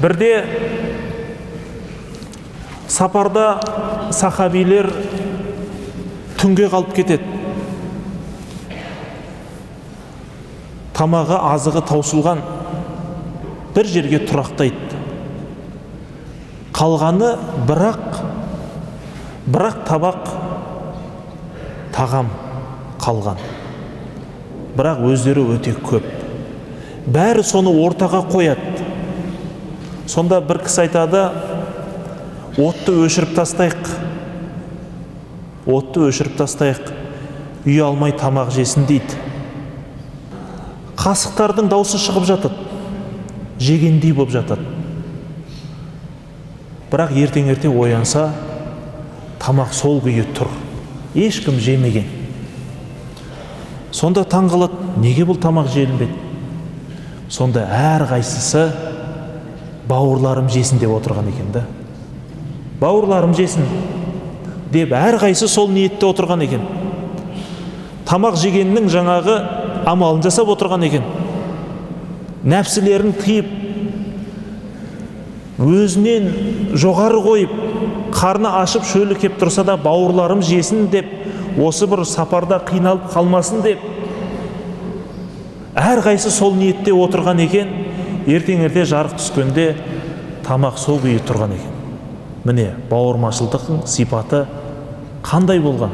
Бірде сапарда сахабилер түнге қалып кетеді. Тамағы, азығы таусылған, бір жерге тұрақтайды. Қалғаны бірақ табақ тағам қалған. Бірақ өздері өте көп. Бәрі соны ортаға қояды. Сонда бір кісі айтады, отты өшіріп тастайық, үй алмай тамақ жесін дейді. Қасықтардың даусы шығып жатады, жегендей болып жатады. Бірақ ертең-ерте оянса, тамақ сол күйі тұр, ешкім жемеген. Сонда таң қалады, неге бұл тамақ желінбеді? Сонда әр қайсысы бауырларым жесін деп отырған екен да. Бауырларым жесін деп әр қайсысы сол ниетте отырған екен. Тамақ жегеннің жаңағы амалын жасап отырған екен. Нәпсілерін тыйып, өзінен жоғары қойып, қарны ашып шөлі кеп тұрса да бауырларым жесін деп, осы бір сапарда қиналып қалмасын деп, әр қайсы сол ниетте отырған екен. Ертең-ерте жарық түскенде тамақ сол күйі тұрған екен. Міне, бауырмашылдықтың сипаты қандай болған?